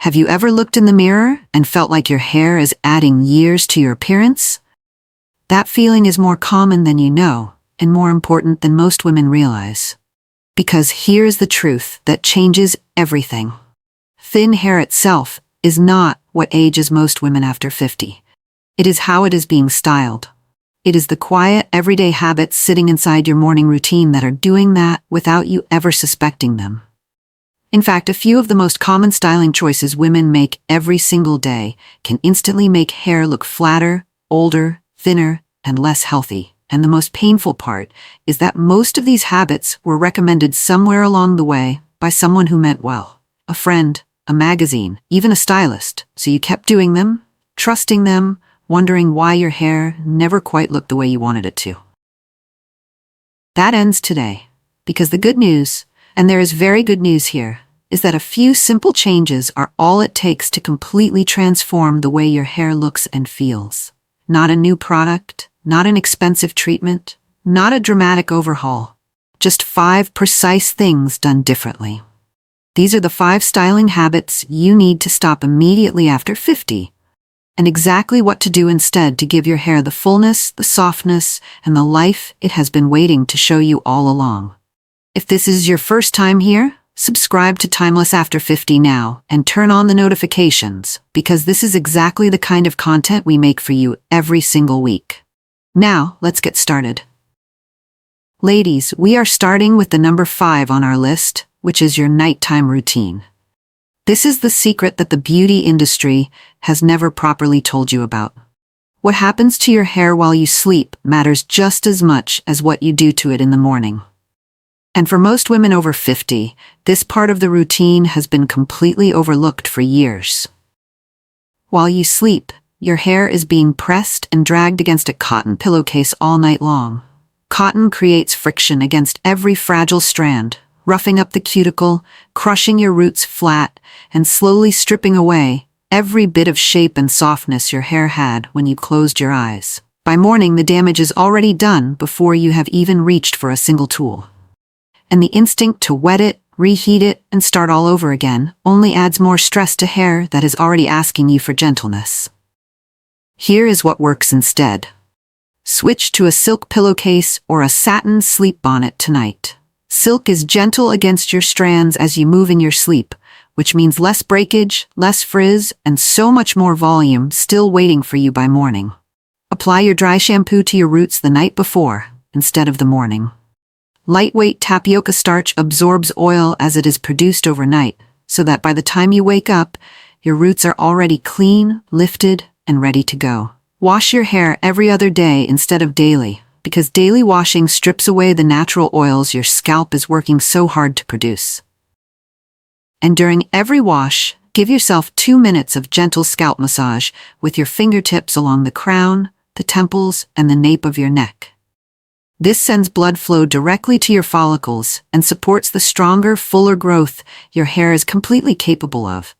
Have you ever looked in the mirror and felt like your hair is adding years to your appearance? That feeling is more common than you know, and more important than most women realize. Because here's the truth that changes everything. Thin hair itself is not what ages most women after 50. It is how it is being styled. It is the quiet, everyday habits sitting inside your morning routine that are doing that without you ever suspecting them. In fact, a few of the most common styling choices women make every single day can instantly make hair look flatter, older, thinner, and less healthy. And the most painful part is that most of these habits were recommended somewhere along the way by someone who meant well. A friend, a magazine, even a stylist. So you kept doing them, trusting them, wondering why your hair never quite looked the way you wanted it to. That ends today, because the good news, and there is very good news here, is that a few simple changes are all it takes to completely transform the way your hair looks and feels. Not a new product, not an expensive treatment, not a dramatic overhaul. Just 5 precise things done differently. These are the 5 styling habits you need to stop immediately after 50. And exactly what to do instead to give your hair the fullness, the softness, and the life it has been waiting to show you all along. If this is your first time here, subscribe to Timeless After 50 now and turn on the notifications, because this is exactly the kind of content we make for you every single week. Now, let's get started. Ladies, we are starting with the number 5 on our list, which is your nighttime routine. This is the secret that the beauty industry has never properly told you about. What happens to your hair while you sleep matters just as much as what you do to it in the morning. And for most women over 50, this part of the routine has been completely overlooked for years. While you sleep, your hair is being pressed and dragged against a cotton pillowcase all night long. Cotton creates friction against every fragile strand, roughing up the cuticle, crushing your roots flat, and slowly stripping away every bit of shape and softness your hair had when you closed your eyes. By morning, the damage is already done before you have even reached for a single tool. And the instinct to wet it, reheat it, and start all over again only adds more stress to hair that is already asking you for gentleness. Here is what works instead. Switch to a silk pillowcase or a satin sleep bonnet tonight. Silk is gentle against your strands as you move in your sleep, which means less breakage, less frizz, and so much more volume still waiting for you by morning. Apply your dry shampoo to your roots the night before, instead of the morning. Lightweight tapioca starch absorbs oil as it is produced overnight, so that by the time you wake up, your roots are already clean, lifted, and ready to go. Wash your hair every other day instead of daily, because daily washing strips away the natural oils your scalp is working so hard to produce. And during every wash, give yourself 2 minutes of gentle scalp massage with your fingertips along the crown, the temples, and the nape of your neck. This sends blood flow directly to your follicles and supports the stronger, fuller growth your hair is completely capable of.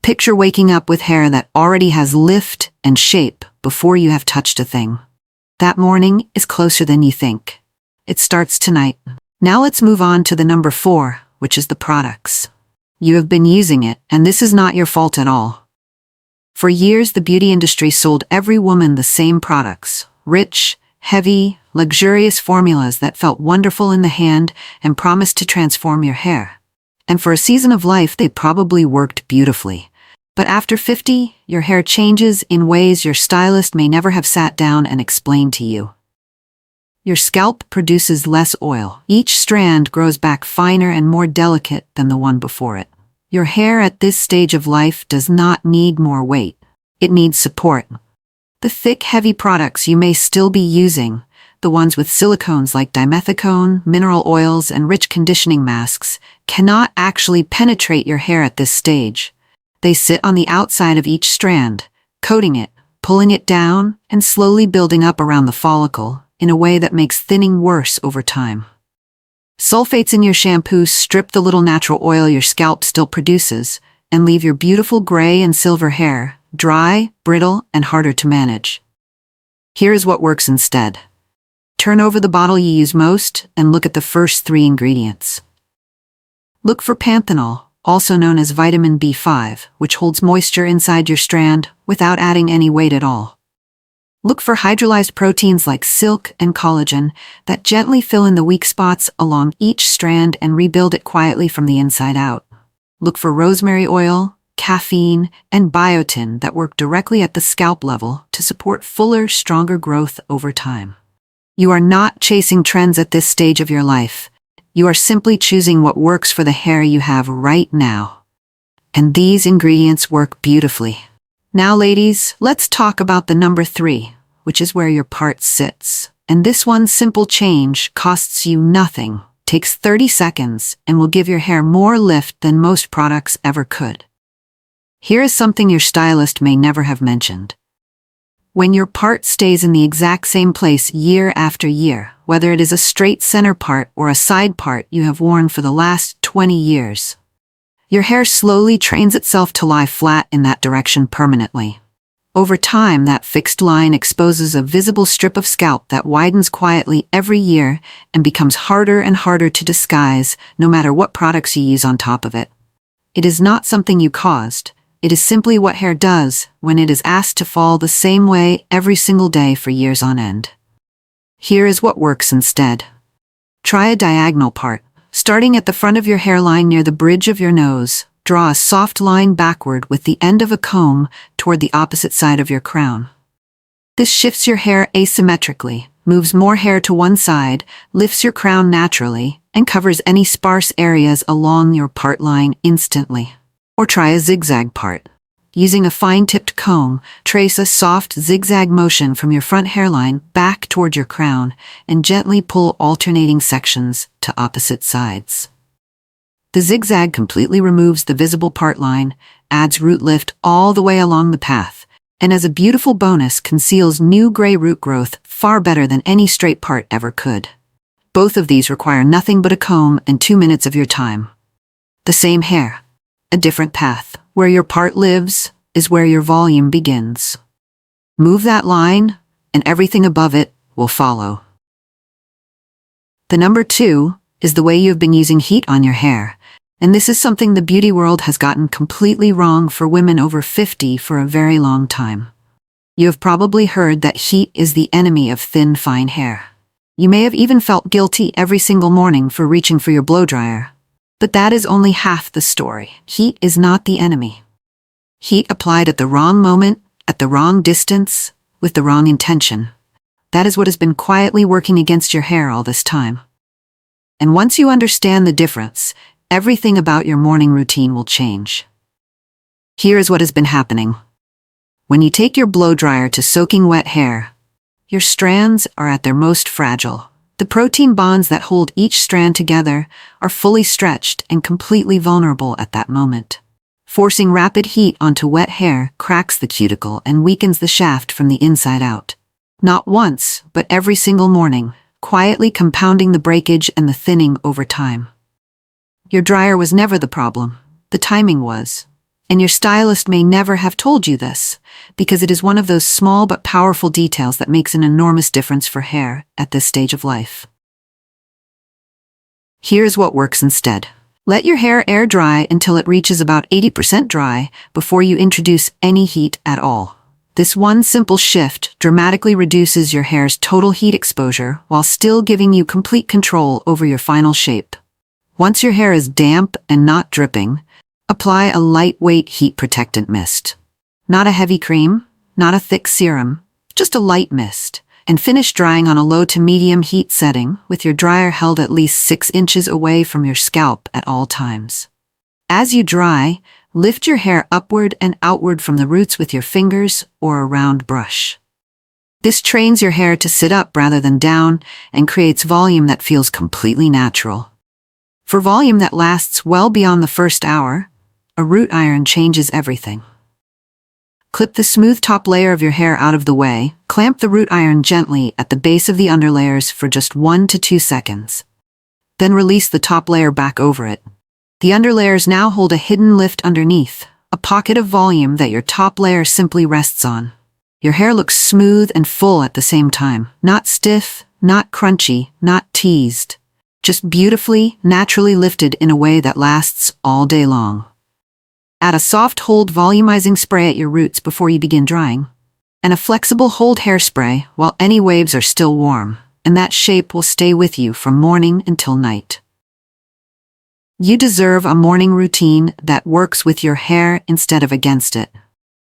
Picture waking up with hair that already has lift and shape before you have touched a thing. That morning is closer than you think. It starts tonight. Now let's move on to the number 4, which is the products. You have been using it, and this is not your fault at all. For years, the beauty industry sold every woman the same products. Rich, heavy, luxurious formulas that felt wonderful in the hand and promised to transform your hair. And for a season of life, they probably worked beautifully. But after 50, your hair changes in ways your stylist may never have sat down and explained to you. Your scalp produces less oil. Each strand grows back finer and more delicate than the one before it. Your hair at this stage of life does not need more weight. It needs support. The thick, heavy products you may still be using, the ones with silicones like dimethicone, mineral oils, and rich conditioning masks, cannot actually penetrate your hair at this stage. They sit on the outside of each strand, coating it, pulling it down, and slowly building up around the follicle in a way that makes thinning worse over time. Sulfates in your shampoo strip the little natural oil your scalp still produces and leave your beautiful gray and silver hair dry, brittle, and harder to manage. Here is what works instead. Turn over the bottle you use most and look at the first 3 ingredients. Look for panthenol, also known as vitamin B5, which holds moisture inside your strand without adding any weight at all. Look for hydrolyzed proteins like silk and collagen that gently fill in the weak spots along each strand and rebuild it quietly from the inside out. Look for rosemary oil, caffeine, and biotin that work directly at the scalp level to support fuller, stronger growth over time. You are not chasing trends at this stage of your life. You are simply choosing what works for the hair you have right now. And these ingredients work beautifully. Now, ladies, let's talk about the number 3, which is where your part sits. And this one simple change costs you nothing, takes 30 seconds, and will give your hair more lift than most products ever could. Here is something your stylist may never have mentioned. When your part stays in the exact same place year after year, whether it is a straight center part or a side part you have worn for the last 20 years, your hair slowly trains itself to lie flat in that direction permanently. Over time, that fixed line exposes a visible strip of scalp that widens quietly every year and becomes harder and harder to disguise, no matter what products you use on top of it. It is not something you caused. It is simply what hair does when it is asked to fall the same way every single day for years on end. Here is what works instead. Try a diagonal part. Starting at the front of your hairline near the bridge of your nose, draw a soft line backward with the end of a comb toward the opposite side of your crown. This shifts your hair asymmetrically, moves more hair to one side, lifts your crown naturally, and covers any sparse areas along your part line instantly. Or try a zigzag part. Using a fine-tipped comb, trace a soft zigzag motion from your front hairline back toward your crown and gently pull alternating sections to opposite sides. The zigzag completely removes the visible part line, adds root lift all the way along the path, and as a beautiful bonus conceals new gray root growth far better than any straight part ever could. Both of these require nothing but a comb and 2 minutes of your time. The same hair, a different path. Where your part lives is where your volume begins. Move that line, and everything above it will follow. The number 2 is the way you have been using heat on your hair, and this is something the beauty world has gotten completely wrong for women over 50 for a very long time. You have probably heard that heat is the enemy of thin, fine hair. You may have even felt guilty every single morning for reaching for your blow dryer. But that is only half the story. Heat is not the enemy. Heat applied at the wrong moment, at the wrong distance, with the wrong intention. That is what has been quietly working against your hair all this time. And once you understand the difference, everything about your morning routine will change. Here is what has been happening. When you take your blow dryer to soaking wet hair, your strands are at their most fragile. The protein bonds that hold each strand together are fully stretched and completely vulnerable at that moment. Forcing rapid heat onto wet hair cracks the cuticle and weakens the shaft from the inside out. Not once, but every single morning, quietly compounding the breakage and the thinning over time. Your dryer was never the problem. The timing was. And your stylist may never have told you this, because it is one of those small but powerful details that makes an enormous difference for hair at this stage of life. Here's what works instead. Let your hair air dry until it reaches about 80% dry before you introduce any heat at all. This one simple shift dramatically reduces your hair's total heat exposure while still giving you complete control over your final shape. Once your hair is damp and not dripping, apply a lightweight heat protectant mist. Not a heavy cream, not a thick serum, just a light mist, and finish drying on a low to medium heat setting with your dryer held at least 6 inches away from your scalp at all times. As you dry, lift your hair upward and outward from the roots with your fingers or a round brush. This trains your hair to sit up rather than down and creates volume that feels completely natural. For volume that lasts well beyond the first hour, a root iron changes everything. Clip the smooth top layer of your hair out of the way, clamp the root iron gently at the base of the underlayers for just 1 to 2 seconds. Then release the top layer back over it. The underlayers now hold a hidden lift underneath, a pocket of volume that your top layer simply rests on. Your hair looks smooth and full at the same time, not stiff, not crunchy, not teased. just beautifully, naturally lifted in a way that lasts all day long. Add a soft hold volumizing spray at your roots before you begin drying, and a flexible hold hairspray while any waves are still warm, and that shape will stay with you from morning until night. You deserve a morning routine that works with your hair instead of against it.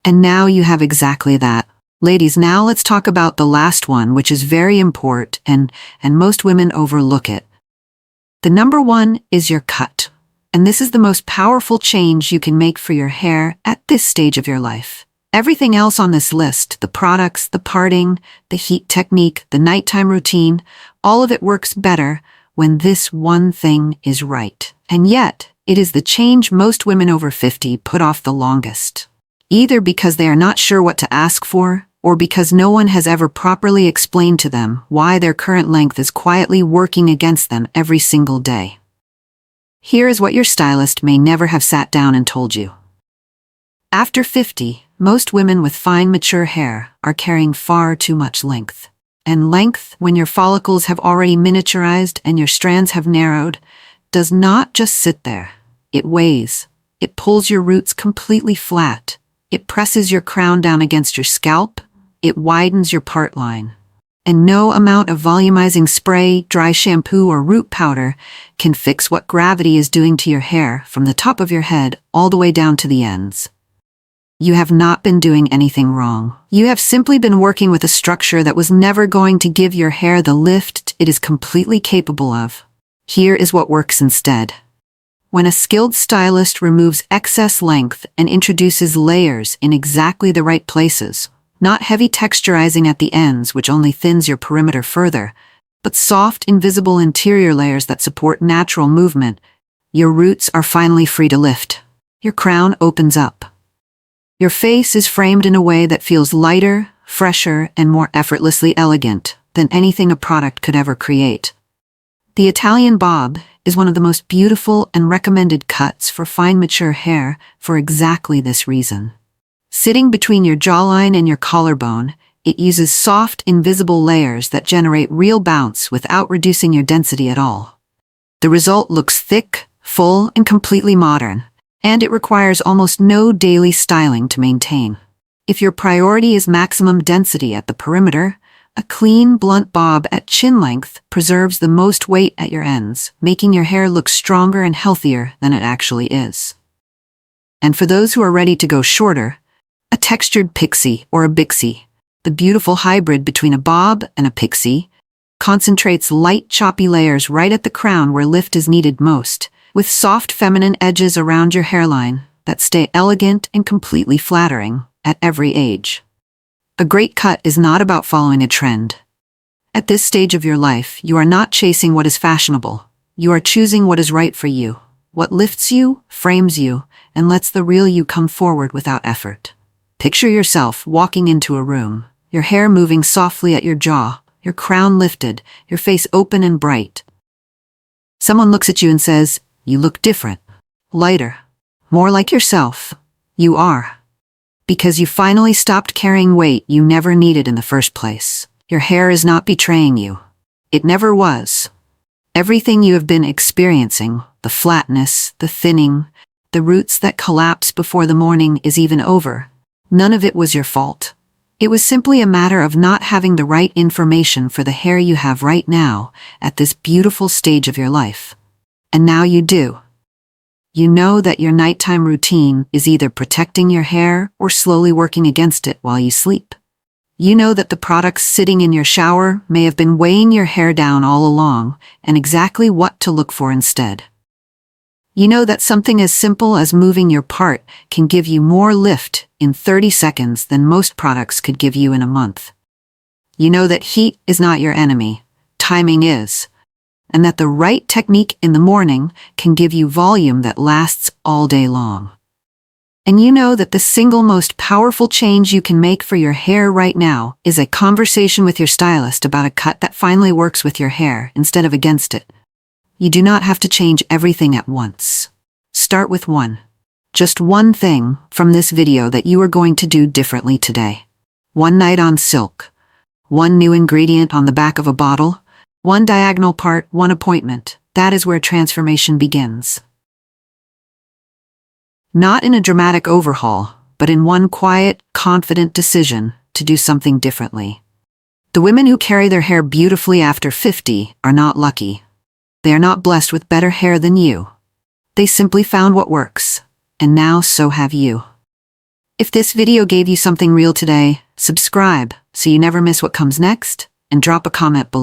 And now you have exactly that. Ladies, now let's talk about the last one, which is very important and most women overlook it. The number one is your cut. And this is the most powerful change you can make for your hair at this stage of your life. Everything else on this list, the products, the parting, the heat technique, the nighttime routine, all of it works better when this one thing is right. And yet, it is the change most women over 50 put off the longest. Either because they are not sure what to ask for, or because no one has ever properly explained to them why their current length is quietly working against them every single day. Here is what your stylist may never have sat down and told you. After 50, most women with fine, mature hair are carrying far too much length. And length, when your follicles have already miniaturized and your strands have narrowed, does not just sit there. It weighs. It pulls your roots completely flat. It presses your crown down against your scalp. It widens your part line. And no amount of volumizing spray, dry shampoo, or root powder can fix what gravity is doing to your hair from the top of your head all the way down to the ends. You have not been doing anything wrong. You have simply been working with a structure that was never going to give your hair the lift it is completely capable of. Here is what works instead. When a skilled stylist removes excess length and introduces layers in exactly the right places, not heavy texturizing at the ends, which only thins your perimeter further, but soft, invisible interior layers that support natural movement, your roots are finally free to lift. Your crown opens up. Your face is framed in a way that feels lighter, fresher, and more effortlessly elegant than anything a product could ever create. The Italian bob is one of the most beautiful and recommended cuts for fine, mature hair for exactly this reason. Sitting between your jawline and your collarbone, it uses soft, invisible layers that generate real bounce without reducing your density at all. The result looks thick, full, and completely modern, and it requires almost no daily styling to maintain. If your priority is maximum density at the perimeter, a clean, blunt bob at chin length preserves the most weight at your ends, making your hair look stronger and healthier than it actually is. And for those who are ready to go shorter, a textured pixie or a bixie, the beautiful hybrid between a bob and a pixie, concentrates light, choppy layers right at the crown where lift is needed most, with soft feminine edges around your hairline that stay elegant and completely flattering at every age. A great cut is not about following a trend. At this stage of your life, you are not chasing what is fashionable. You are choosing what is right for you, what lifts you, frames you, and lets the real you come forward without effort. Picture yourself walking into a room, your hair moving softly at your jaw, your crown lifted, your face open and bright. Someone looks at you and says, "You look different, lighter, more like yourself." You are. Because you finally stopped carrying weight you never needed in the first place. Your hair is not betraying you. It never was. Everything you have been experiencing, the flatness, the thinning, the roots that collapse before the morning is even over, none of it was your fault. It was simply a matter of not having the right information for the hair you have right now at this beautiful stage of your life. And now you do. You know that your nighttime routine is either protecting your hair or slowly working against it while you sleep. You know that the products sitting in your shower may have been weighing your hair down all along, and exactly what to look for instead. You know that something as simple as moving your part can give you more lift in 30 seconds than most products could give you in a month. You know that heat is not your enemy, timing is, and that the right technique in the morning can give you volume that lasts all day long. And you know that the single most powerful change you can make for your hair right now is a conversation with your stylist about a cut that finally works with your hair instead of against it. You do not have to change everything at once. Start with one. Just one thing from this video that you are going to do differently today. One night on silk. One new ingredient on the back of a bottle. One diagonal part, one appointment. That is where transformation begins. Not in a dramatic overhaul, but in one quiet, confident decision to do something differently. The women who carry their hair beautifully after 50 are not lucky. They are not blessed with better hair than you. They simply found what works, and now so have you. If this video gave you something real today, subscribe so you never miss what comes next, and drop a comment below.